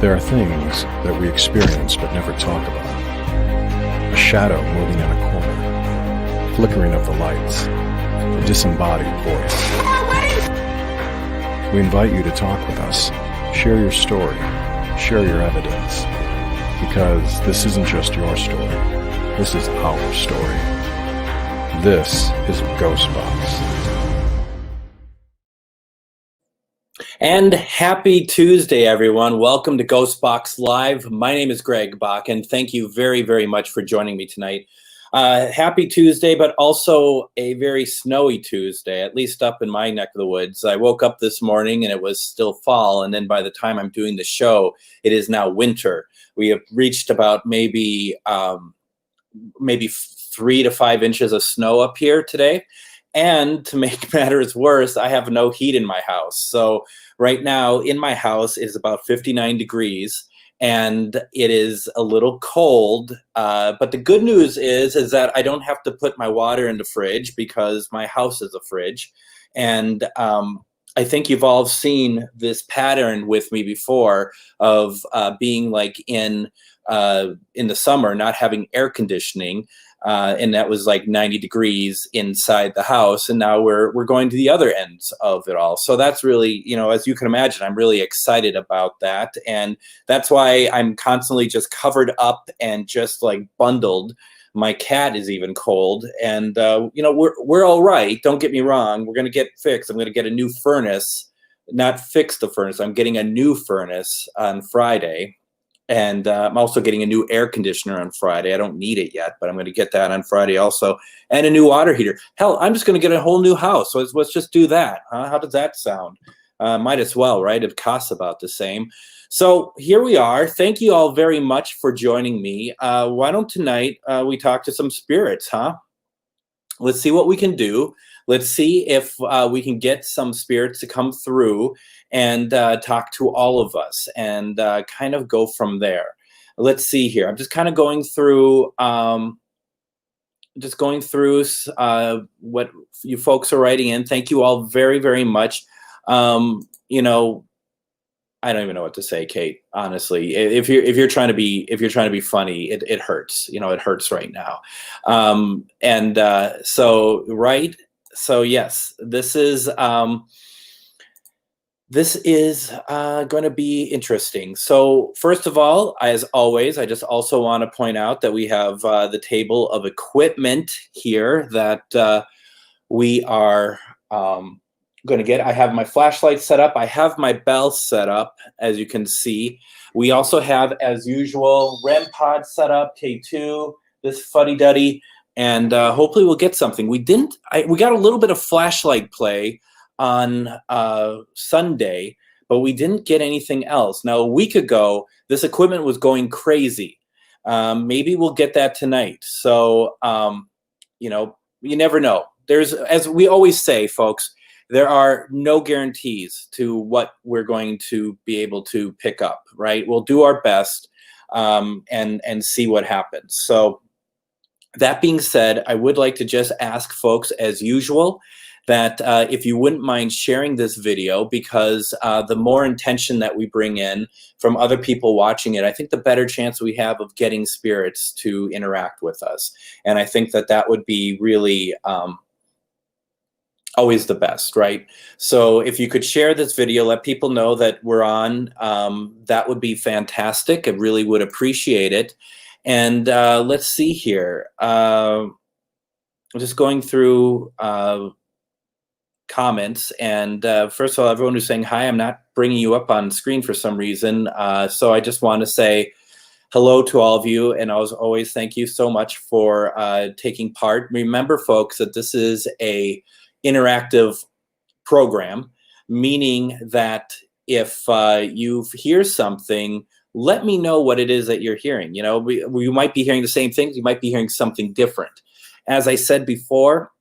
There are things that we experience but never talk about. A shadow moving in a corner, flickering of the lights, a disembodied voice. We invite you to talk with us, share your story, share your evidence, because this isn't just your story, this is our story. This is GhostBox. And happy Tuesday, everyone. Welcome to GhostBox Live. My name is Greg Bakun. Thank you very, very much for joining me tonight. Happy Tuesday, but also a very snowy Tuesday, at least up in my neck of the woods. I woke up this morning and it was still fall, and then by the time I'm doing the show, it is now winter. We have reached about maybe 3 to 5 inches of snow up here today. And to make matters worse, I have no heat in my house. So right now in my house is about 59 degrees and it is a little cold. But the good news is that I don't have to put my water in the fridge because my house is a fridge. And I think you've all seen this pattern with me before of being like in the summer, not having air conditioning. And that was like 90 degrees inside the house. And now we're going to the other ends of it all. So that's really, as you can imagine, I'm really excited about that. And that's why I'm constantly just covered up and just like bundled. My cat is even cold. And, we're all right. Don't get me wrong. We're going to get fixed. I'm going to get a new furnace, not fix the furnace. I'm getting a new furnace on Friday. And I'm also getting a new air conditioner on Friday. I don't need it yet, but I'm going to get that on Friday also. And a new water heater. Hell, I'm just going to get a whole new house. So let's just do that. Huh? How does that sound? Might as well, right? It costs about the same. So here we are. Thank you all very much for joining me. Why don't tonight we talk to some spirits, huh? Let's see what we can do. Let's see if we can get some spirits to come through and talk to all of us and kind of go from there. Let's see here. I'm just kind of going through what you folks are writing in. Thank you all very, very much. I don't even know what to say, Kate. Honestly, if you're trying to be funny, it hurts. It hurts right now. So yes, this is going to be interesting. So first of all, as always, I just also want to point out that we have the table of equipment here that we are going to get. I have my flashlight set up. I have my bell set up, as you can see. We also have, as usual, REM pod set up, K2, this fuddy-duddy, and hopefully we'll get something. We got a little bit of flashlight play on Sunday, but we didn't get anything else. Now, a week ago, this equipment was going crazy. Maybe we'll get that tonight. So, you never know. There's, as we always say, folks, there are no guarantees to what we're going to be able to pick up, right? We'll do our best and see what happens. So that being said, I would like to just ask folks, as usual, that if you wouldn't mind sharing this video, because the more intention that we bring in from other people watching it, I think the better chance we have of getting spirits to interact with us. And I think that would be really always the best, right? So if you could share this video, let people know that we're on, that would be fantastic. I really would appreciate it. And let's see here. I'm just going through comments. And first of all, everyone who's saying hi, I'm not bringing you up on screen for some reason. So I just want to say hello to all of you. And as always, thank you so much for taking part. Remember, folks, that this is a interactive program, meaning that if you hear something, let me know what it is that you're hearing. We might be hearing the same things. You might be hearing something different. As I said before,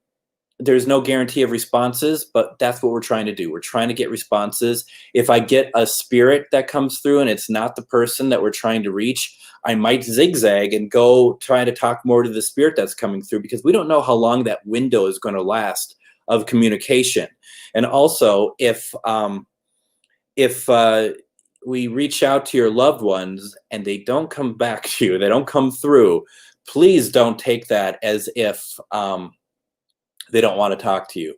there's no guarantee of responses, but that's what we're trying to do. We're trying to get responses. If I get a spirit that comes through and it's not the person that we're trying to reach, I might zigzag and go try to talk more to the spirit that's coming through, because we don't know how long that window is going to last of communication. And also, if we reach out to your loved ones and they don't come back to you, they don't come through, please don't take that as if they don't want to talk to you.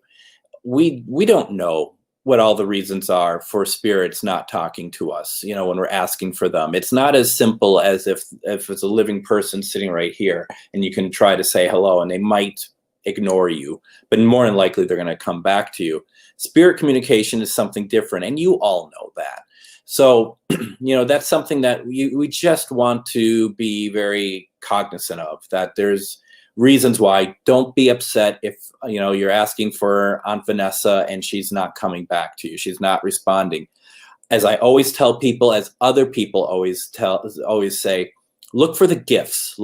We don't know what all the reasons are for spirits not talking to us, when we're asking for them. It's not as simple as if it's a living person sitting right here and you can try to say hello and they might ignore you, but more than likely they're going to come back to you. Spirit communication is something different, and you all know that. So, that's something that we just want to be very cognizant of, that there's reasons why. Don't be upset if you're asking for Aunt Vanessa and she's not coming back to you, she's not responding. As I always tell people, as other people always say, look for the gifts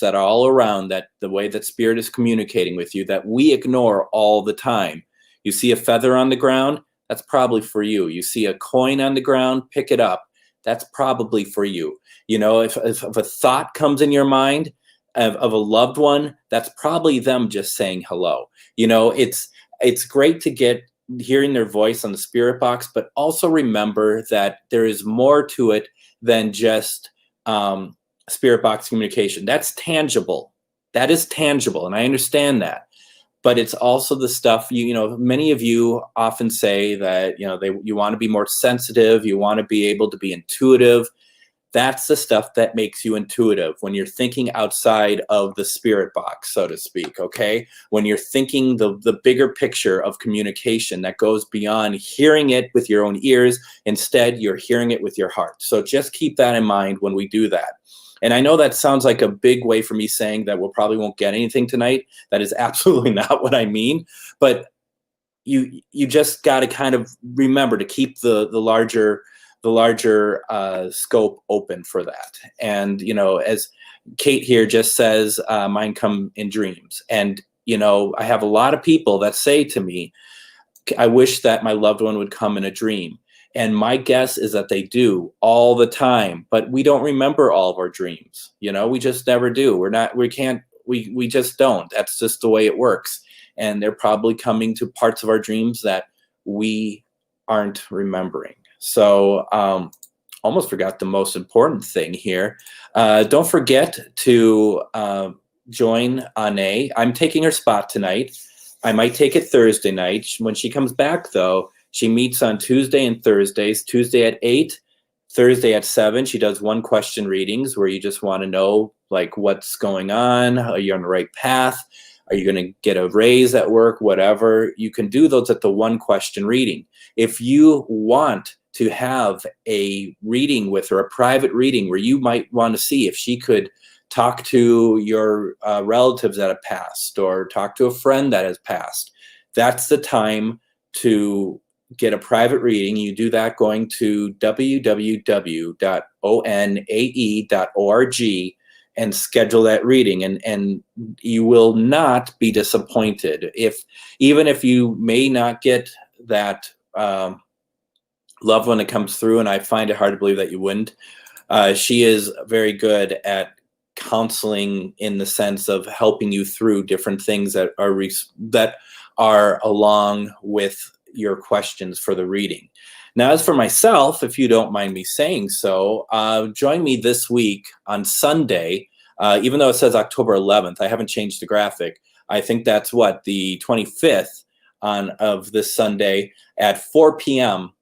that are all around, that the way that spirit is communicating with you that we ignore all the time. You see a feather on the ground, that's probably for you. You see a coin on the ground, pick it up, that's probably for you. If a thought comes in your mind of a loved one, that's probably them just saying hello. It's great to get hearing their voice on the spirit box, but also remember that there is more to it than just spirit box communication. That's tangible. That is tangible, and I understand that. But it's also the stuff, many of you often say that, you want to be more sensitive, you want to be able to be intuitive. That's the stuff that makes you intuitive, when you're thinking outside of the spirit box, so to speak, okay? When you're thinking the bigger picture of communication that goes beyond hearing it with your own ears. Instead, you're hearing it with your heart. So just keep that in mind when we do that. And I know that sounds like a big way for me saying that we'll probably won't get anything tonight. That is absolutely not what I mean. But you just got to kind of remember to keep the larger scope open for that. And as Kate here just says, mine come in dreams. And I have a lot of people that say to me, I wish that my loved one would come in a dream. And my guess is that they do all the time, but we don't remember all of our dreams. We just never do. We just don't. That's just the way it works. And they're probably coming to parts of our dreams that we aren't remembering. So almost forgot the most important thing here. Don't forget to join Ane. I'm taking her spot tonight. I might take it Thursday night. When she comes back, though, she meets on Tuesday and Thursdays. Tuesday at 8, Thursday at 7. She does one question readings where you just want to know, like, what's going on? Are you on the right path? Are you going to get a raise at work? Whatever. You can do those at the one question reading. If you want to have a reading with her, a private reading where you might want to see if she could talk to your relatives that have passed or talk to a friend that has passed, that's the time to get a private reading. You do that going to www.onae.org and schedule that reading, and you will not be disappointed. Even if you may not get that loved one that comes through, and I find it hard to believe that you wouldn't, she is very good at counseling in the sense of helping you through different things that are along with your questions for the reading. Now, as for myself, if you don't mind me saying so, join me this week on Sunday, even though it says October 11th, I haven't changed the graphic. I think that's the 25th of this Sunday at 4 p.m.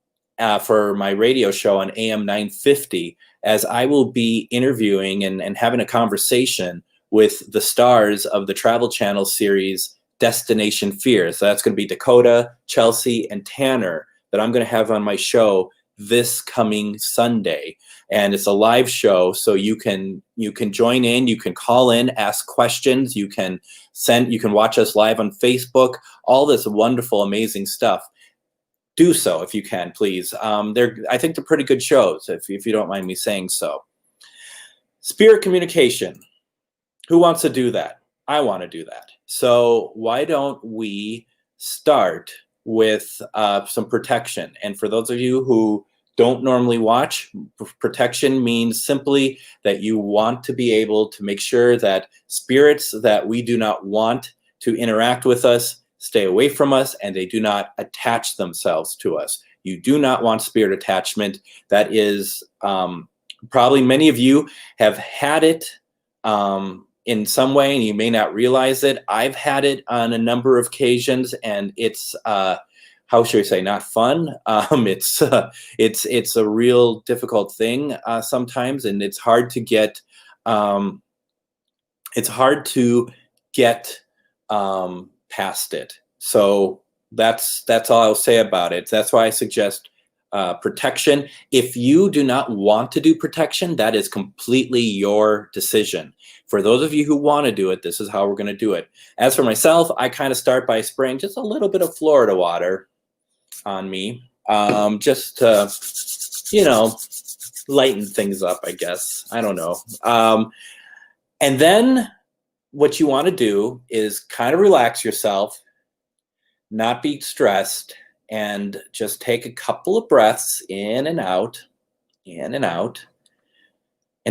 For my radio show on AM 950, as I will be interviewing and having a conversation with the stars of the Travel Channel series Destination Fear. So that's going to be Dakota, Chelsea, and Tanner that I'm going to have on my show this coming Sunday. And it's a live show, so you can join in, you can call in, ask questions, you can watch us live on Facebook, all this wonderful, amazing stuff. Do so if you can, please. I think they're pretty good shows, if you don't mind me saying so. Spirit communication. Who wants to do that? I want to do that. So why don't we start with some protection? And for those of you who don't normally watch, protection means simply that you want to be able to make sure that spirits that we do not want to interact with us stay away from us, and they do not attach themselves to us. You do not want spirit attachment. That is probably many of you have had it in some way, and you may not realize it. I've had it on a number of occasions, and it's how should I say, not fun. It's a real difficult thing sometimes, and it's hard to get. It's hard to get past it. So that's all I'll say about it. That's why I suggest protection. If you do not want to do protection, that is completely your decision. For those of you who want to do it, this is how we're going to do it. As for myself, I kind of start by spraying just a little bit of Florida water on me, just to, lighten things up, I guess. I don't know. And then what you want to do is kind of relax yourself, not be stressed, and just take a couple of breaths in and out, and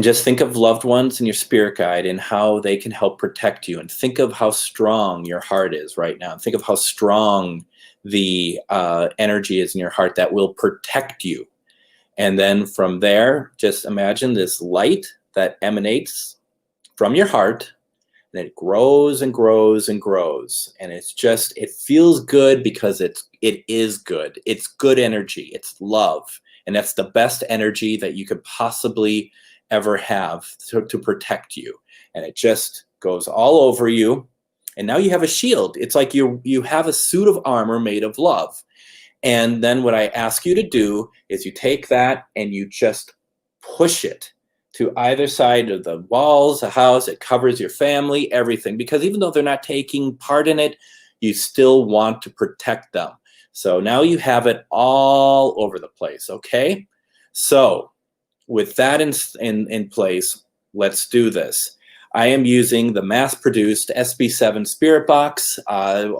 just think of loved ones and your spirit guide and how they can help protect you. And think of how strong your heart is right now. And think of how strong the energy is in your heart that will protect you. And then from there, just imagine this light that emanates from your heart, and it grows and grows and grows. And it's just, it feels good because it is good. It's good energy. It's love. And that's the best energy that you could possibly ever have to protect you. And it just goes all over you. And now you have a shield. It's like you have a suit of armor made of love. And then what I ask you to do is you take that and you just push it to either side of the walls, the house. It covers your family, everything. Because even though they're not taking part in it, you still want to protect them. So now you have it all over the place, okay? So with that in place, let's do this. I am using the mass-produced SB7 Spirit Box.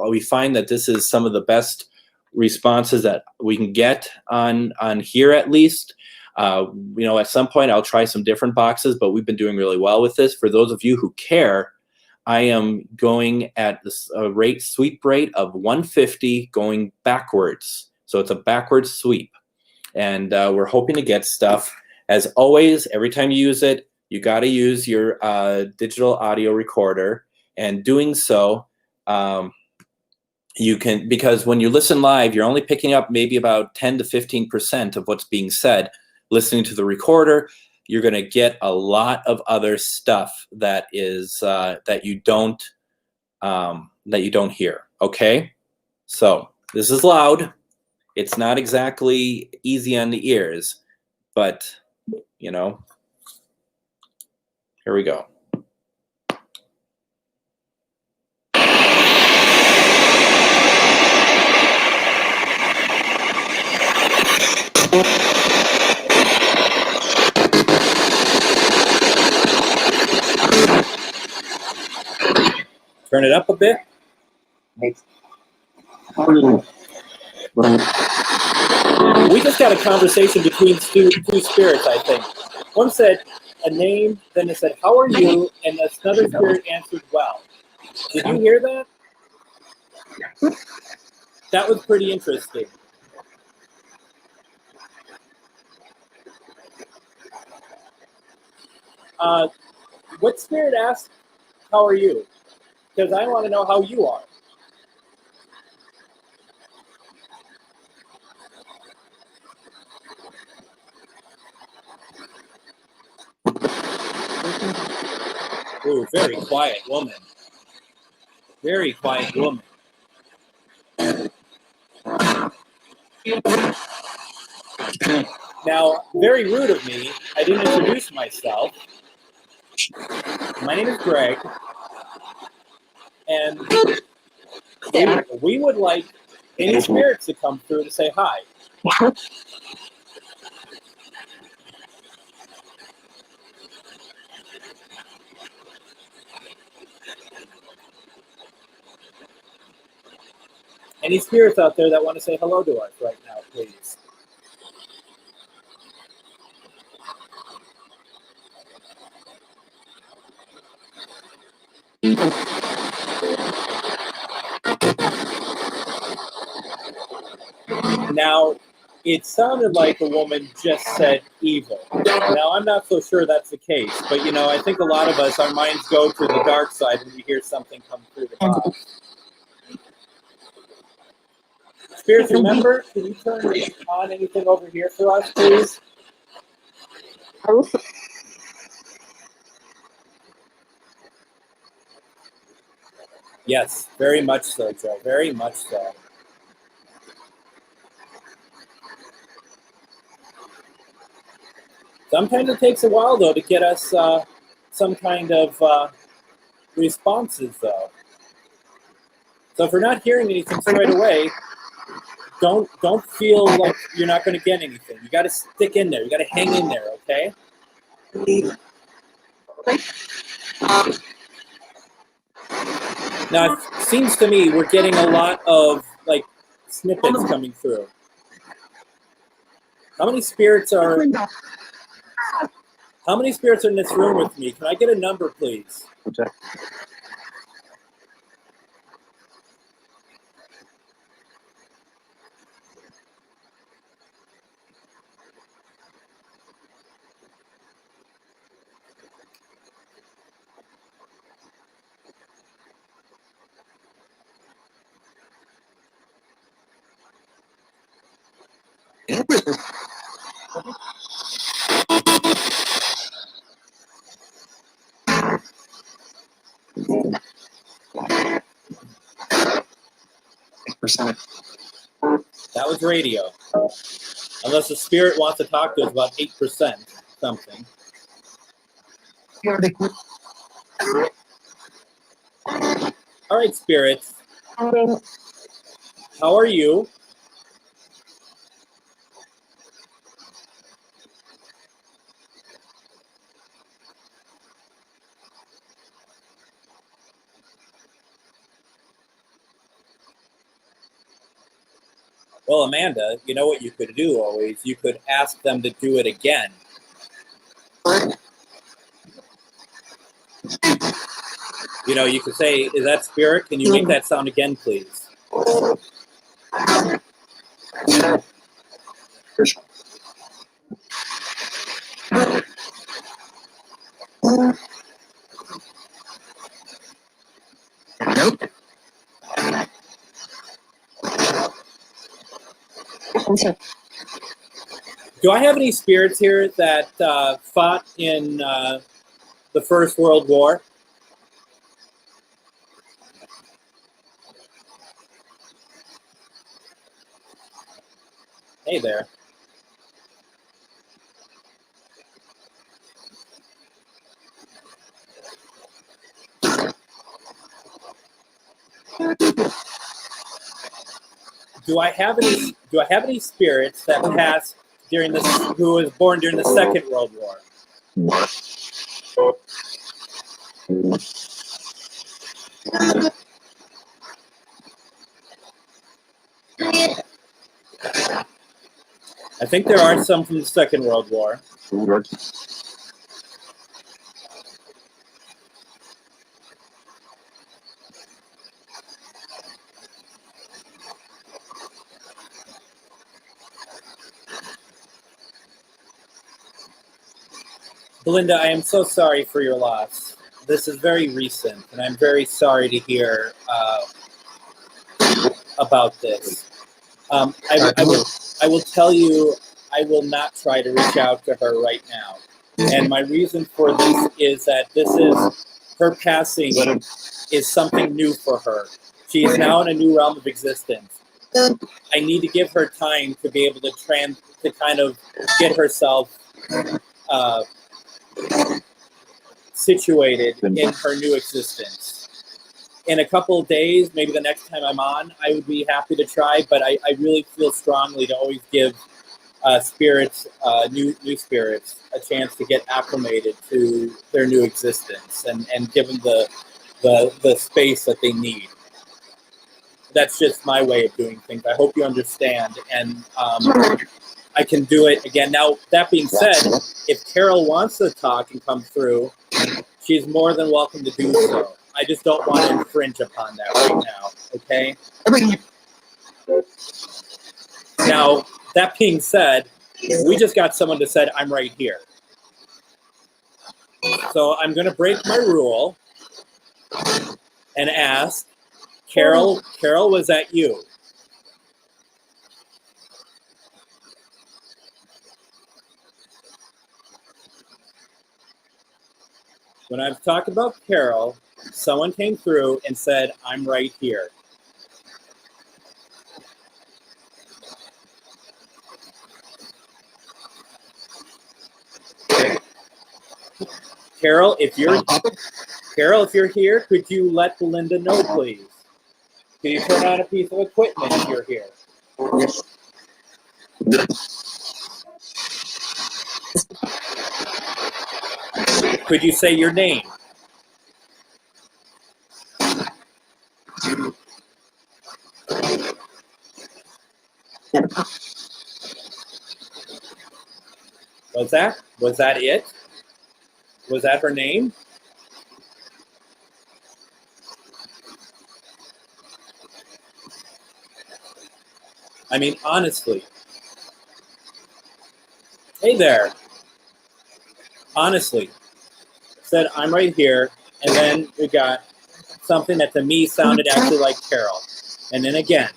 We find that this is some of the best responses that we can get on here, at least. At some point I'll try some different boxes, but we've been doing really well with this. For those of you who care, I am going at this sweep rate of 150 going backwards. So it's a backwards sweep. And we're hoping to get stuff. As always, every time you use it, you got to use your digital audio recorder. And doing so, you can, because when you listen live, you're only picking up maybe about 10 to 15% of what's being said. Listening to the recorder, you're going to get a lot of other stuff that is that you don't hear. Okay, so this is loud. It's not exactly easy on the ears, but here we go. Turn it up a bit. We just got a conversation between two spirits, I think. One said a name, then it said, "How are you?" And another spirit answered, "Well." Did you hear that? That was pretty interesting. What spirit asked, "How are you?" Because I want to know how you are. Ooh, very quiet woman. Very quiet woman. Now, very rude of me, I didn't introduce myself. My name is Greg, and we would like any spirits to come through to say hi. Any spirits out there that want to say hello to us right now, please? Now, it sounded like a woman just said evil. Now, I'm not so sure that's the case, but I think a lot of us, our minds go to the dark side when we hear something come through the box. Spirits, remember, can you turn on anything over here for us, please? Yes, very much so, Joe. Very much so. Sometimes it takes a while, though, to get us some kind of responses, though. So if we're not hearing anything straight away, don't feel like you're not going to get anything. You got to stick in there. You got to hang in there, okay? Now, it seems to me we're getting a lot of like snippets coming through. How many spirits are in this room with me? Can I get a number, please? Okay. That was radio. Unless the spirit wants to talk to us about 8% something. All right, spirits. How are you? Well, Amanda, you know what you could do always? You could ask them to do it again. You could say, is that spirit? Can you make that sound again, please? Do I have any spirits here that fought in the First World War? Hey there. Do I have any spirits that passed who was born during the Second World War? I think there are some from the Second World War. Belinda, I am so sorry for your loss. This is very recent, and I'm very sorry to hear about this. I will tell you, I will not try to reach out to her right now. And my reason for this is that her passing is something new for her. She is now in a new realm of existence. I need to give her time to be able to kind of get herself situated in her new existence. In a couple of days, maybe the next time I'm on, I would be happy to try, but I really feel strongly to always give spirits, new spirits, a chance to get acclimated to their new existence and give them the space that they need. That's just my way of doing things. I hope you understand, and I can do it again. Now, that being said, if Carol wants to talk and come through, she's more than welcome to do so. I just don't want to infringe upon that right now, okay? Now, that being said, we just got someone that said, I'm right here. So I'm going to break my rule and ask, Carol, was that you? When I was talking about Carol, someone came through and said, I'm right here. Carol, if you're here, could you let Belinda know, please? Can you turn on a piece of equipment if you're here? Could you say your name? Was that it? Was that her name? I mean, honestly. Hey there. Honestly. Said, I'm right here. And then we got something that to me sounded actually like Carol. And then again.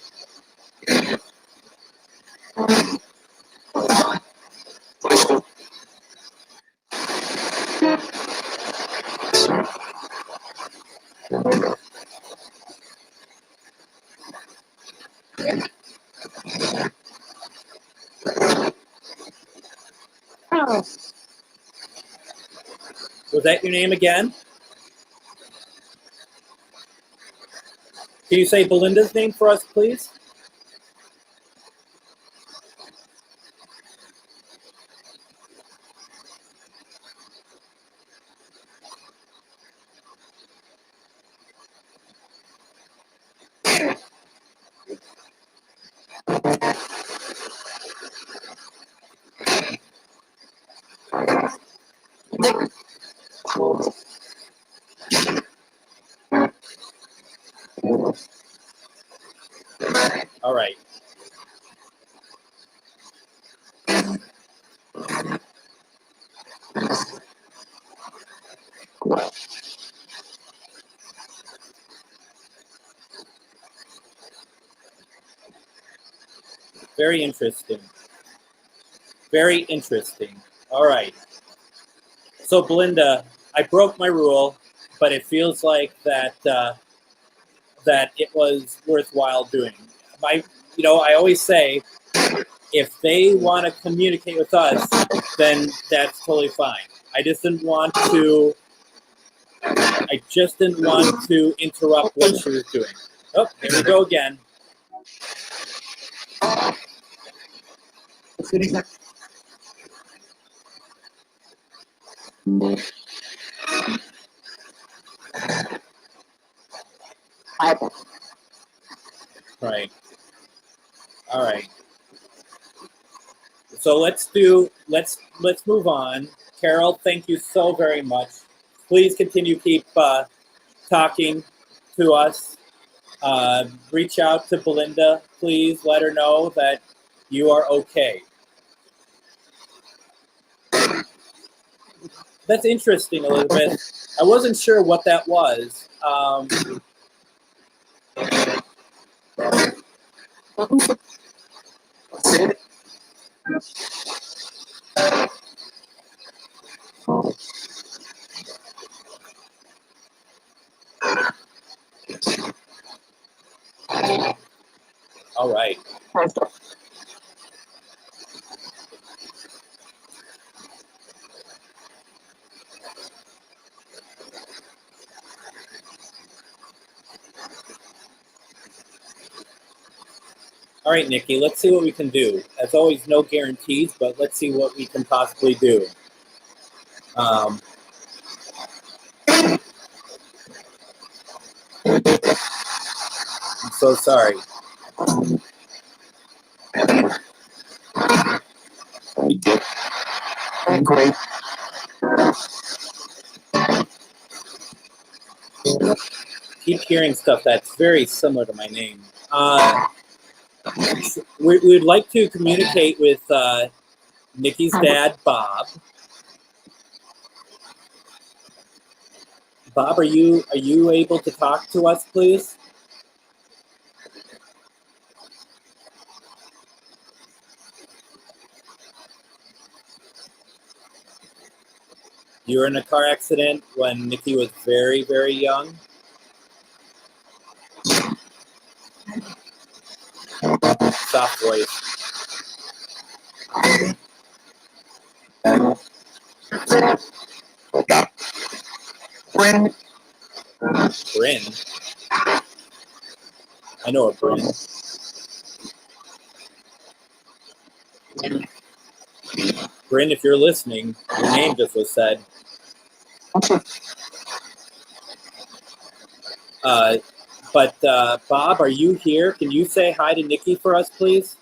Was that your name again? Can you say Belinda's name for us, please? All right. Very interesting. Very interesting. All right. So, Belinda, I broke my rule, but it feels like that it was worthwhile doing. I always say, if they want to communicate with us, then that's totally fine. I just didn't want to interrupt what she was doing. Oh, here we go again. Right. All right. So let's move on. Carol, thank you so very much. Please keep talking to us. Reach out to Belinda. Please let her know that you are okay. That's interesting, Elizabeth. I wasn't sure what that was. All right. All right, Nikki, let's see what we can do. As always, no guarantees, but let's see what we can possibly do. I'm so sorry. Keep hearing stuff that's very similar to my name. We'd like to communicate with Nikki's dad, Bob. Bob, are you able to talk to us, please? You were in a car accident when Nikki was very, very young. Soft voice. Bryn. I know a Bryn. Bryn, if you're listening, your name just was said. But Bob, are you here? Can you say hi to Nikki for us, please?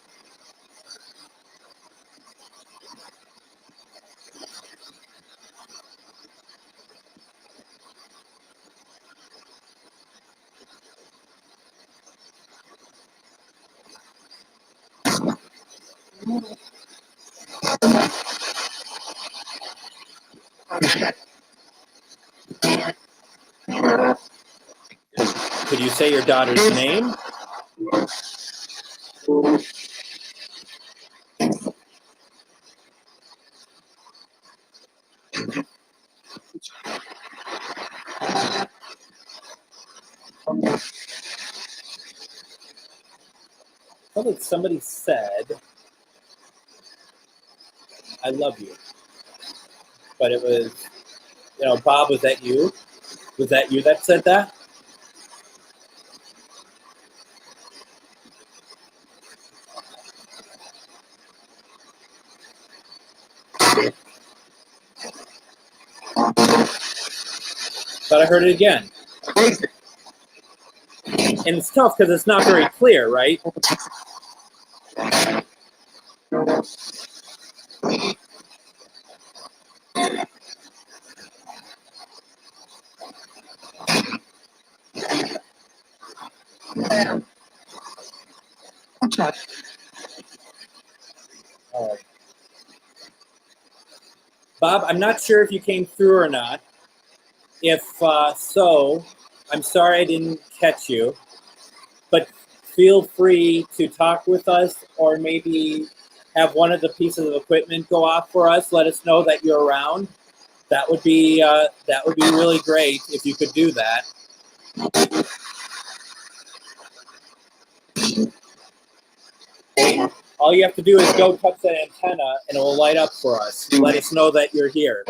Could you say your daughter's name? I thought that somebody said, I love you. But it was, Bob, was that you? Was that you that said that? But I heard it again. And it's tough because it's not very clear, right? Bob, I'm not sure if you came through or not. If so, I'm sorry I didn't catch you. But feel free to talk with us, or maybe have one of the pieces of equipment go off for us. Let us know that you're around. That would be really great if you could do that. All you have to do is go touch that antenna, and it will light up for us. Let us know that you're here.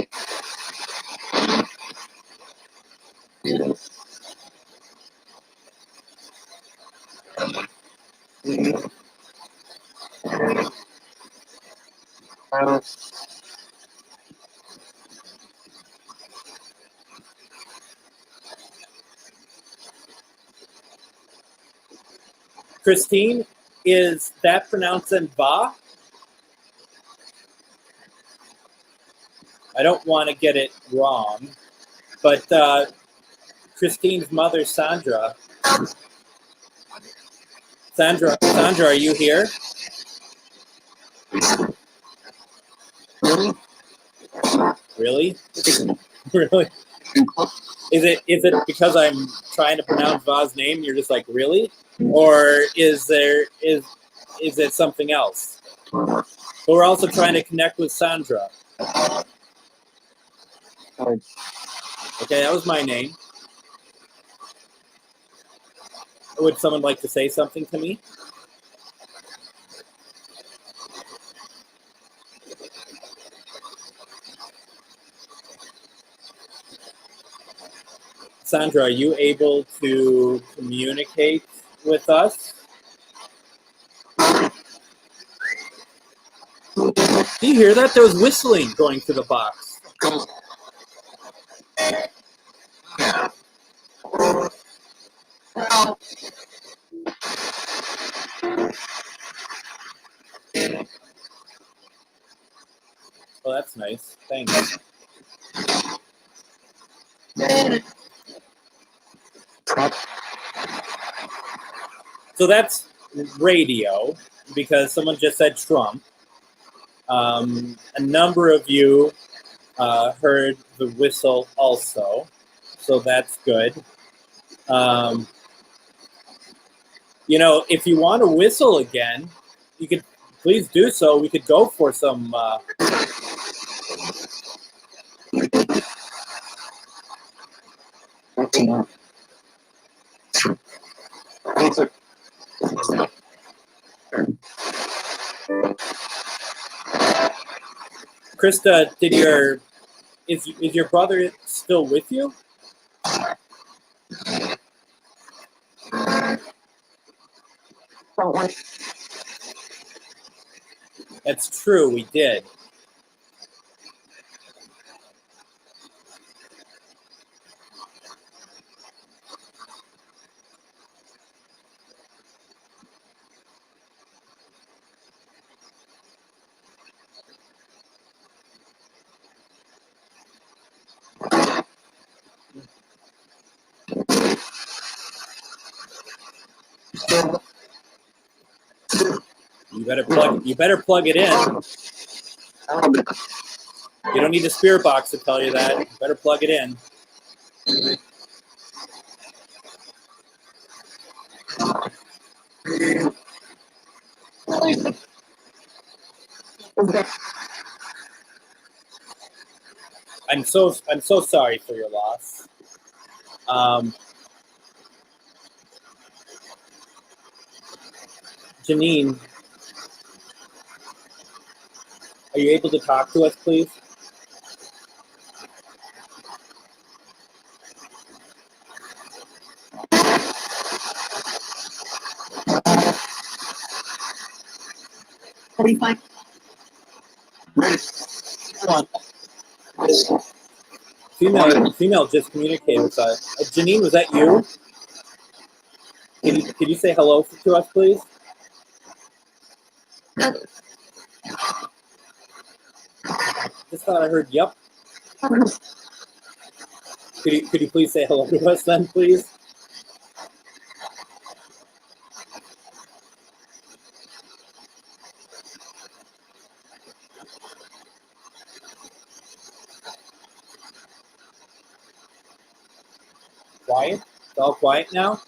Christine, is that pronounced in Va? I don't want to get it wrong, but Christine's mother, Sandra. Sandra, are you here? Really? Really? Is it because I'm trying to pronounce Va's name and you're just like, really? Or is it something else? But we're also trying to connect with Sandra. Okay, that was my name. Would someone like to say something to me? Sandra, are you able to communicate with us? Do you hear that? There was whistling going through the box. Oh, that's nice. Thanks. So that's radio because someone just said Trump. A number of you heard the whistle also, so that's good. You know, if you want to whistle again, you could please do so. We could go for some. Krista, is your brother still with you? That's true, we did. You better plug it in. You don't need the spirit box to tell you that. You better plug it in. I'm so sorry for your loss. Janine, are you able to talk to us, please? Female just communicated with us. Janine, was that you? Can you say hello to us, please? Just thought I heard yep. Could you please say hello to us then, please? Quiet? It's all quiet now?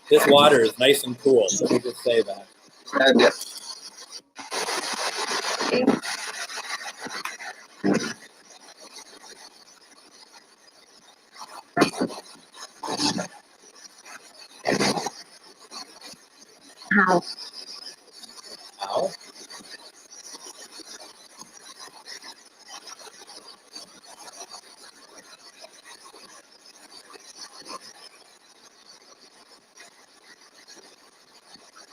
This water is nice and cool. Let me just say that. Ow.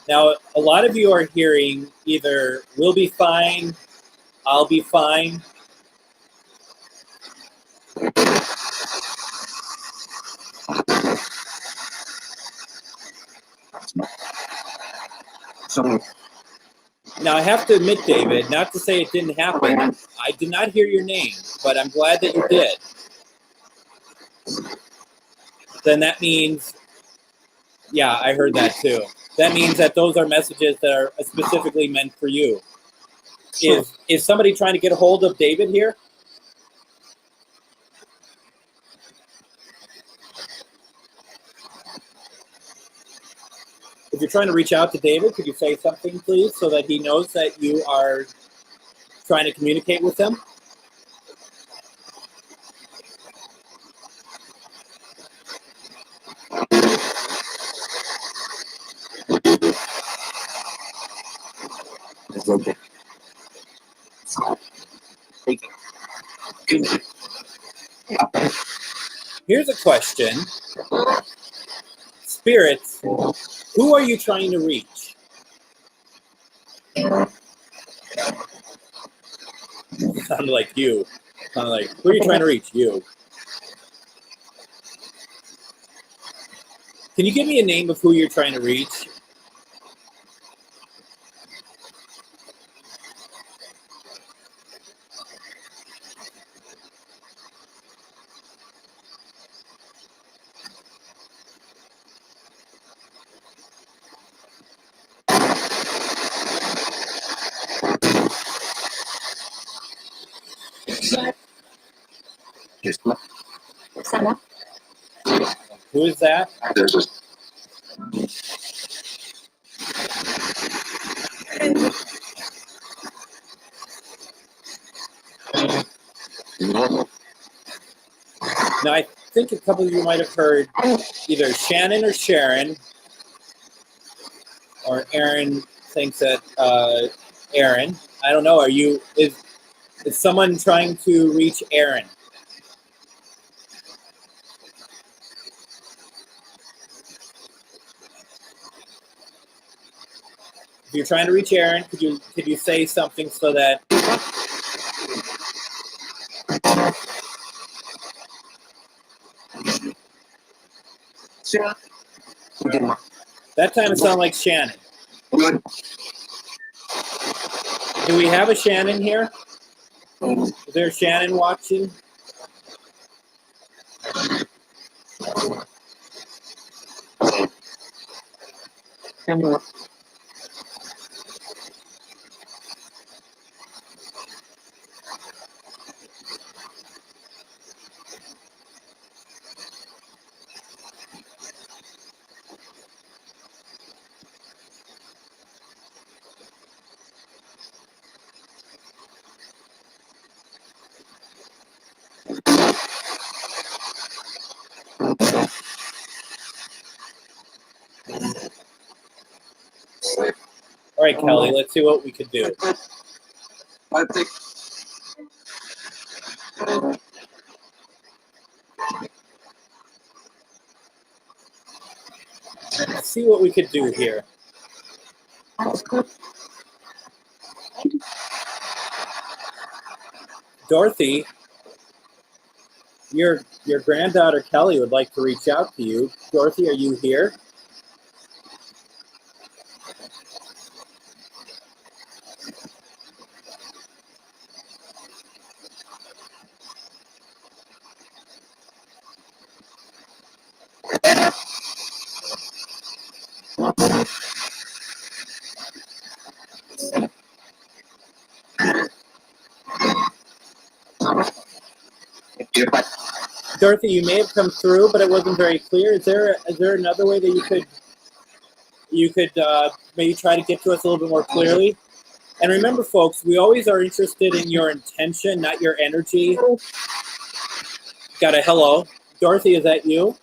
Now, a lot of you are hearing either "we'll be fine," "I'll be fine." Now, I have to admit, David, not to say it didn't happen. I did not hear your name, but I'm glad that you did. Then that means, yeah, I heard that too. That means that those are messages that are specifically meant for you. Sure. Is somebody trying to get a hold of David here? If you're trying to reach out to David, could you say something, please, so that he knows that you are trying to communicate with him? It's okay. Here's a question. Spirits, who are you trying to reach? Sounded like you. Sounded like, who are you trying to reach? You. Can you give me a name of who you're trying to reach? Who is that? Now, I think a couple of you might have heard either Shannon or Sharon, or Aaron thinks that Aaron. I don't know. Is someone trying to reach Aaron? If you're trying to reach Aaron, could you say something so that that time it sounded like Shannon. Do we have a Shannon here? Is there a Shannon watching? All right, Kelly, let's see what we could do. Let's see what we could do here. Dorothy, your granddaughter Kelly would like to reach out to you. Dorothy, are you here? Dorothy, you may have come through, but it wasn't very clear. Is there another way that you could maybe try to get to us a little bit more clearly? And remember, folks, we always are interested in your intention, not your energy. Got a hello. Dorothy, is that you?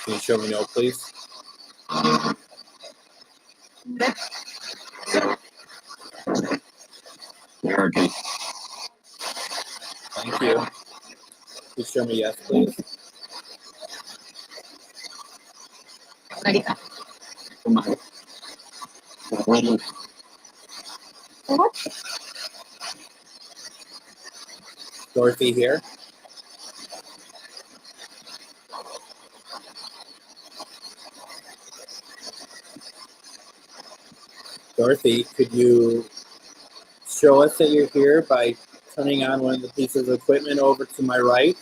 Can you show me no, please? Thank you. Please show me yes, please. Dorothy here. Dorothy, could you show us that you're here by turning on one of the pieces of equipment over to my right?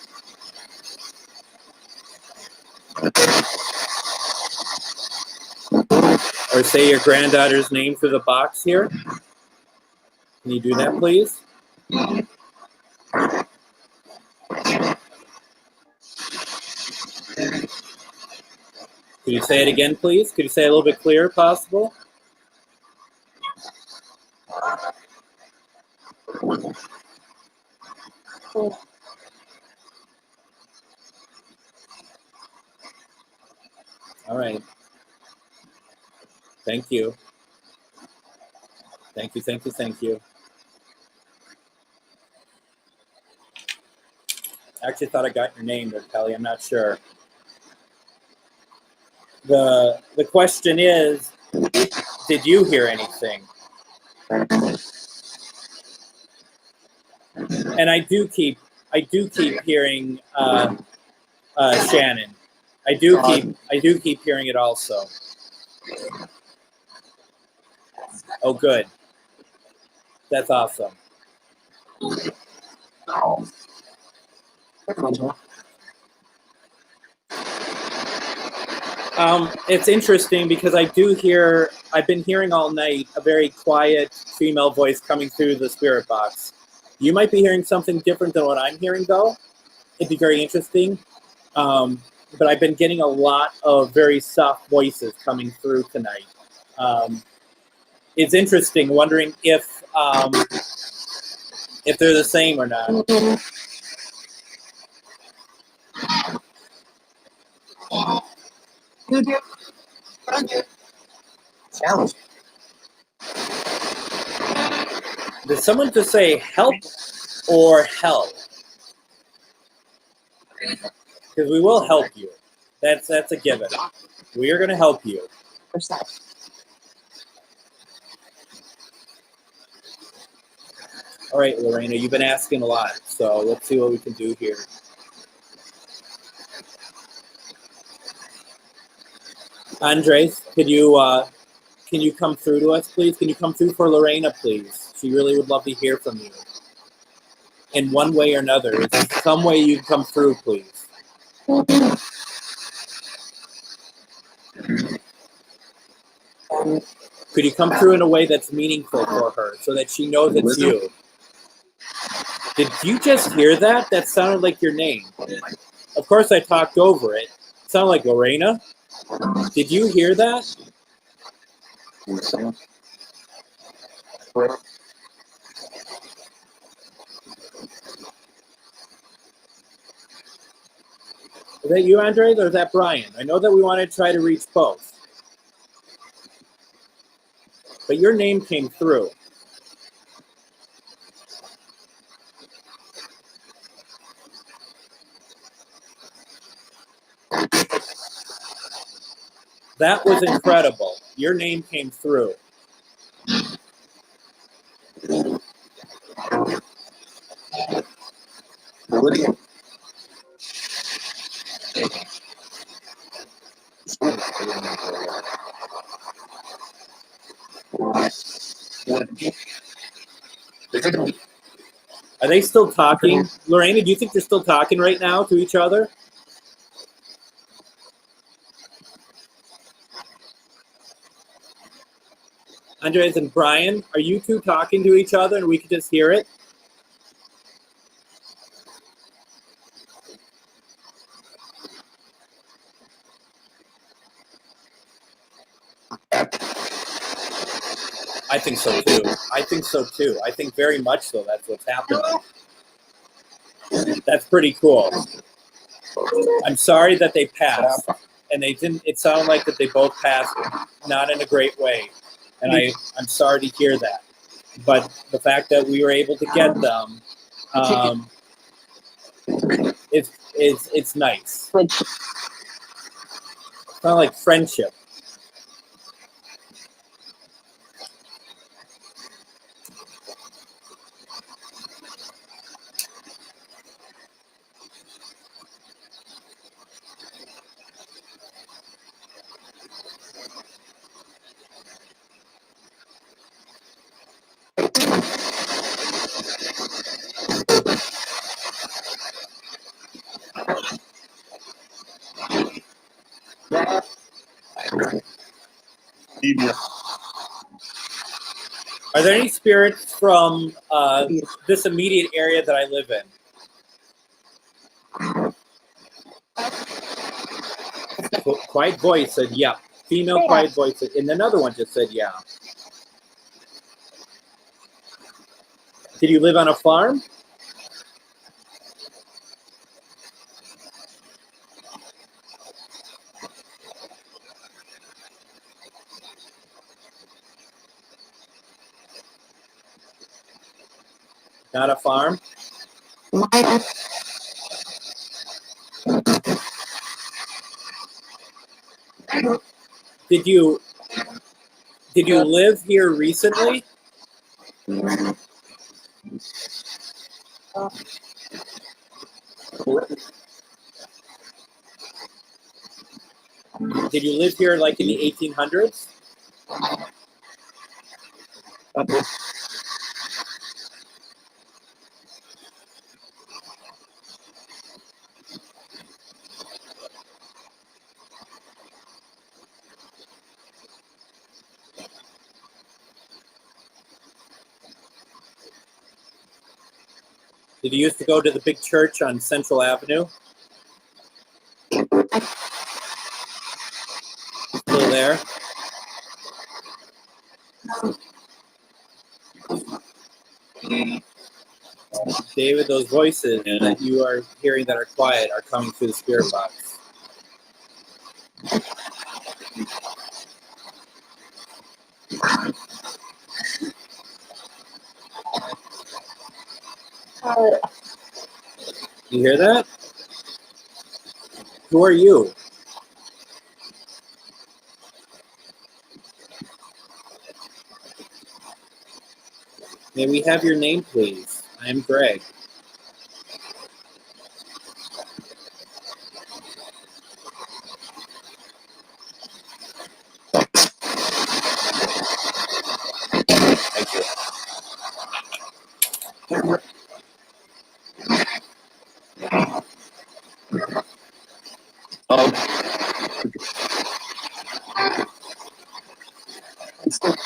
Or say your granddaughter's name through the box here? Can you do that, please? Could you say it again, please? Could you say it a little bit clearer, possible? All right. Thank you. Thank you, thank you, thank you. I actually thought I got your name there, Kelly. I'm not sure. The question is, did you hear anything? And I do keep hearing Shannon. I do keep hearing it also. Oh, good. That's awesome. It's interesting because I've been hearing all night a very quiet female voice coming through the spirit box. You might be hearing something different than what I'm hearing, though. It'd be very interesting. But I've been getting a lot of very soft voices coming through tonight. It's interesting, wondering if they're the same or not. Challenge. Did someone just say help or help? Because we will help you. That's a given. We are going to help you. All right, Lorena, you've been asking a lot, so let's see what we can do here. Andres, can you come through to us, please? Can you come through for Lorena, please? She really would love to hear from you. In one way or another, is there some way you can come through, please? Could you come through in a way that's meaningful for her so that she knows it's you? Did you just hear that? That sounded like your name. Of course, I talked over it. It sounded like Lorena. Did you hear that? Is that you, Andres, or is that Brian? I know that we want to try to reach both. But your name came through. That was incredible. Your name came through. Are they still talking? Lorena, do you think they're still talking right now to each other? Andres and Brian, are you two talking to each other and we can just hear it? I think so too. I think so too. I think very much so that's what's happening. That's pretty cool. I'm sorry that they passed. And they didn't, it sounded like that they both passed not in a great way. And I'm sorry to hear that. But the fact that we were able to get them, it's nice. It's kind of like friendship. Are there any spirits from this immediate area that I live in? Quiet voice said, yeah. Female quiet voice said, and another one just said, yeah. Did you live on a farm? Not a farm? Did you live here recently? Did you live here like in the 1800s? Did you used to go to the big church on Central Avenue? Still there? David, those voices that you are hearing that are quiet are coming through the spirit box. You hear that? Who are you? May we have your name, please? I am Greg. Thank you.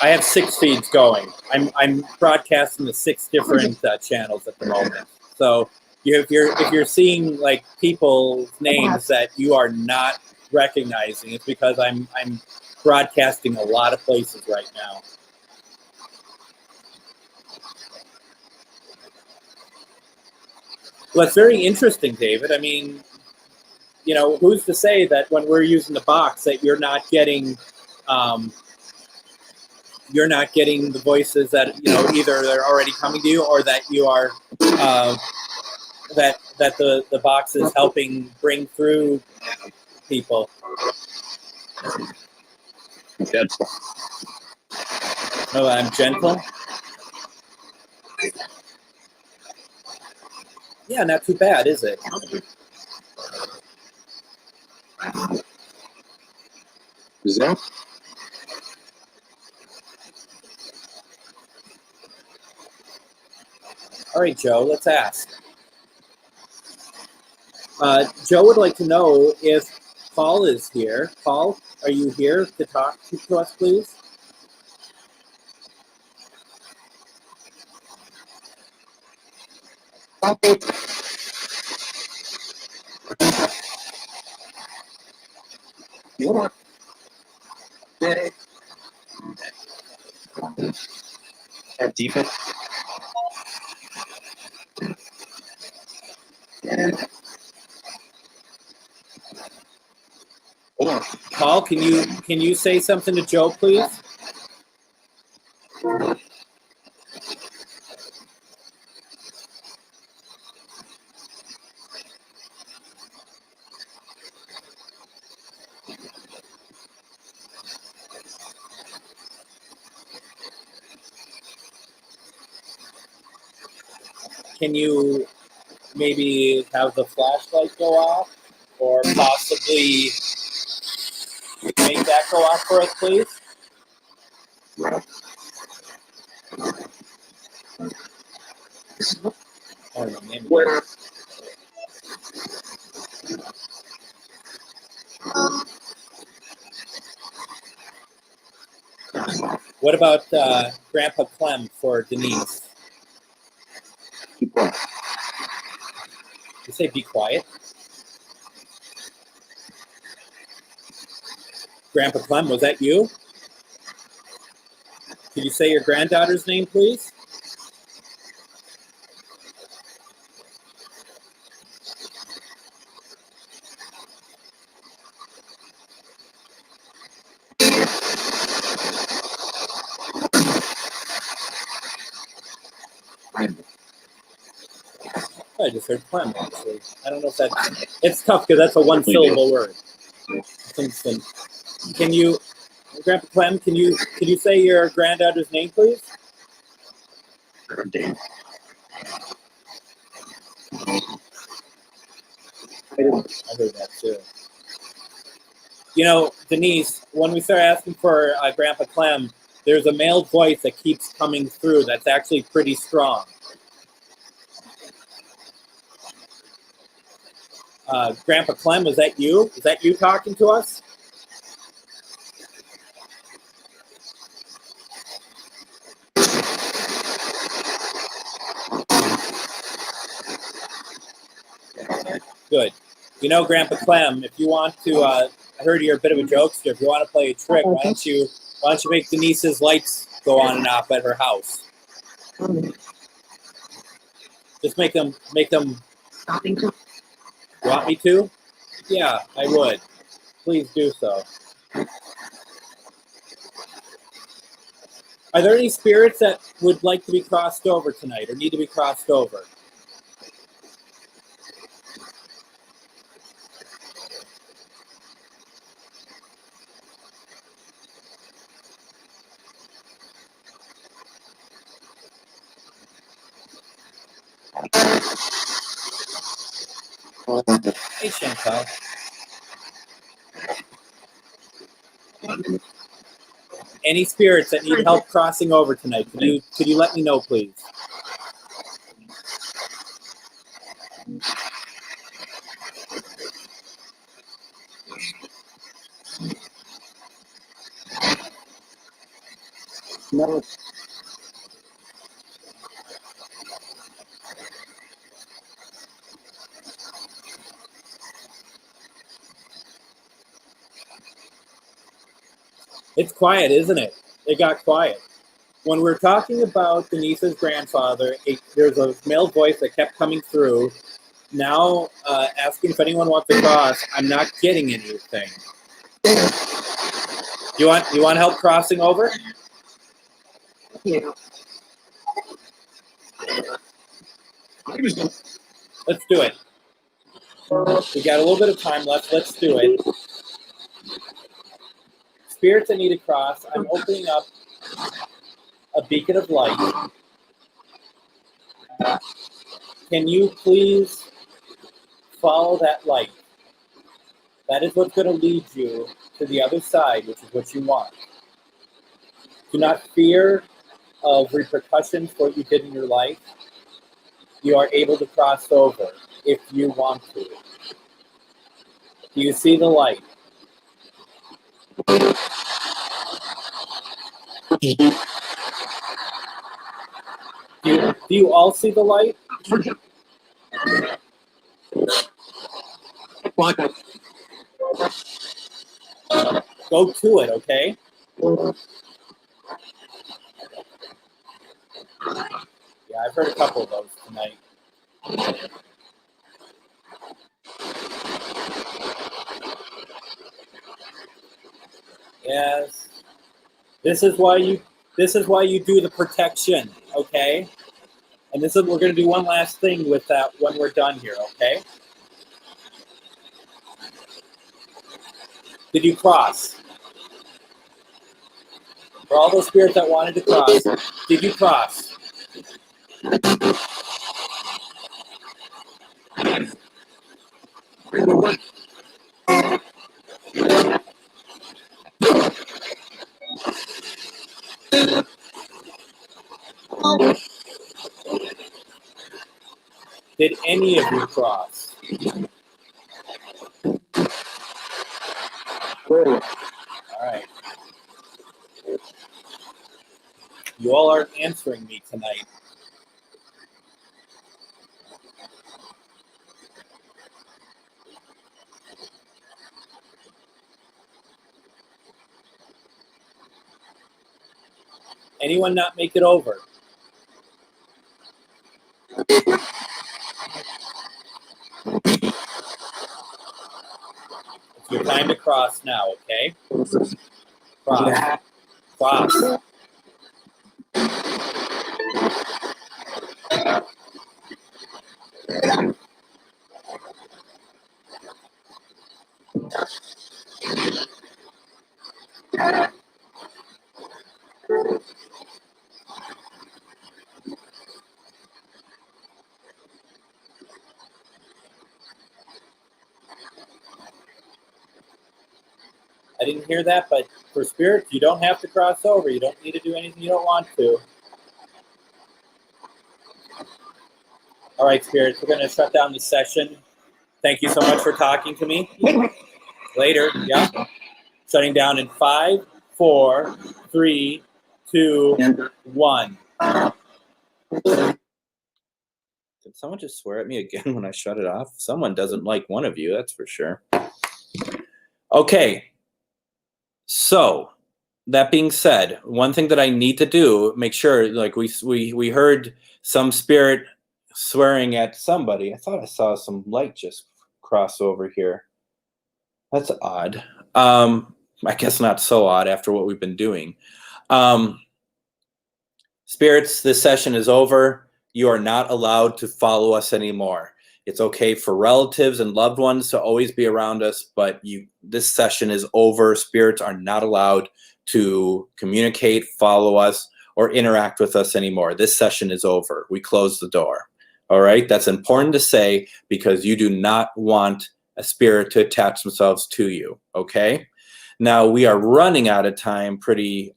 I have 6 feeds going. I'm broadcasting to 6 different channels at the moment. So if you're seeing like people's names that you are not recognizing, it's because I'm broadcasting a lot of places right now. Well, it's very interesting, David. I mean, you know, who's to say that when we're using the box that you're not getting the voices that, you know, either they're already coming to you or that you are that the box is helping bring through people. Gentle. Oh, I'm gentle. Yeah, not too bad, is it? Is that? All right, Joe, let's ask. Joe would like to know if Paul is here. Paul, are you here to talk to us, please? Have defense. Hold on. Paul, can you say something to Joe, please? Can you maybe have the flashlight go off, or possibly make that go off for us, please? Oh, no, maybe. What about Grandpa Clem for Denise? You say be quiet? Grandpa Clem, was that you? Could you say your granddaughter's name, please? I just heard Clem, actually. I don't know if that... It's tough because that's a one-syllable word. Can you... Grandpa Clem, can you say your granddaughter's name, please? Her name. I heard that, too. You know, Denise, when we start asking for Grandpa Clem, there's a male voice that keeps coming through that's actually pretty strong. Grandpa Clem, is that you? Is that you talking to us? Good. You know, Grandpa Clem, if you want to, I heard you're a bit of a jokester. If you want to play a trick, why don't you make Denise's lights go on and off at her house? Just make them. You want me to? Yeah, I would. Please do so. Are there any spirits that would like to be crossed over tonight or need to be crossed over? Hey, Chantal. Any spirits that need help crossing over tonight? Could you let me know, please? No. It's quiet, isn't it? It got quiet. When we're talking about Denise's grandfather, there's a male voice that kept coming through. Now, asking if anyone wants to cross, I'm not getting anything. You want help crossing over? Yeah. Let's do it. We got a little bit of time left. Let's do it. Spirits that need to cross, I'm opening up a beacon of light. Can you please follow that light? That is what's going to lead you to the other side, which is what you want. Do not fear of repercussions for what you did in your life. You are able to cross over if you want to. Do you see the light? Do you all see the light? Go to it, okay? Yeah, I've heard a couple of those tonight. Yes. This is why you do the protection, okay? And we're gonna do one last thing with that when we're done here, okay? Did you cross? For all those spirits that wanted to cross, did you cross? Did any of you cross? All right. You all aren't answering me tonight. Anyone not make it over? It's your time to cross now, okay? Cross. Cross. I didn't hear that, but for spirits, you don't have to cross over. You don't need to do anything you don't want to. All right, spirits, we're going to shut down the session. Thank you so much for talking to me. Later, yeah. Shutting down in 5, 4, 3, 2, 1. Did someone just swear at me again when I shut it off? Someone doesn't like one of you, that's for sure. Okay. So, that being said, one thing that I need to do, make sure, like we heard some spirit swearing at somebody. I thought I saw some light just cross over here. That's odd. I guess not so odd after what we've been doing. Spirits, this session is over. You are not allowed to follow us anymore. It's okay for relatives and loved ones to always be around us, but this session is over. Spirits are not allowed to communicate, follow us, or interact with us anymore. This session is over. We close the door. All right? That's important to say because you do not want a spirit to attach themselves to you. Okay? Now, we are running out of time pretty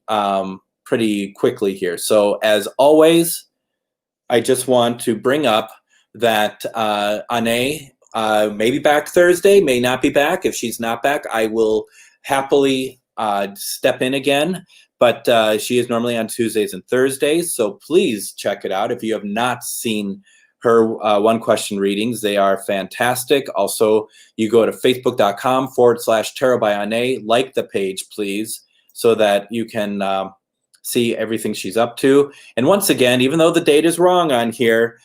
quickly here. So, as always, I just want to bring up that Ane may be back Thursday, may not be back. If she's not back, I will happily step in again. But she is normally on Tuesdays and Thursdays, so please check it out. If you have not seen her one-question readings, they are fantastic. Also, you go to facebook.com/Tarot by Ane. Like the page, please, so that you can see everything she's up to. And once again, even though the date is wrong on here,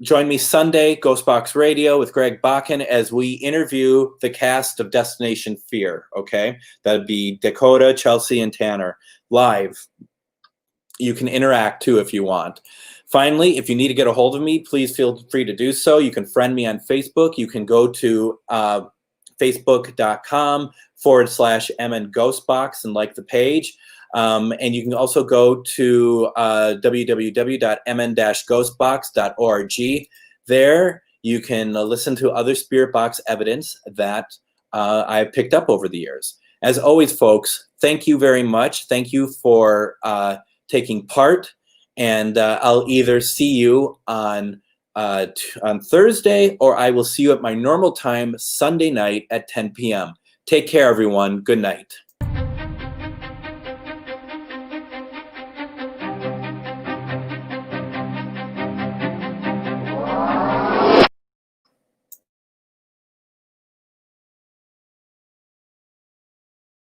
join me Sunday, GhostBox Radio with Greg Bakun, as we interview the cast of Destination Fear, okay? That'd be Dakota, Chelsea, and Tanner, live. You can interact, too, if you want. Finally, if you need to get a hold of me, please feel free to do so. You can friend me on Facebook. You can go to facebook.com/MNGhostBox and like the page. And you can also go to www.mn-ghostbox.org. There, you can listen to other spirit box evidence that I've picked up over the years. As always, folks, thank you very much. Thank you for taking part. And I'll either see you on Thursday, or I will see you at my normal time Sunday night at 10 p.m. Take care, everyone. Good night.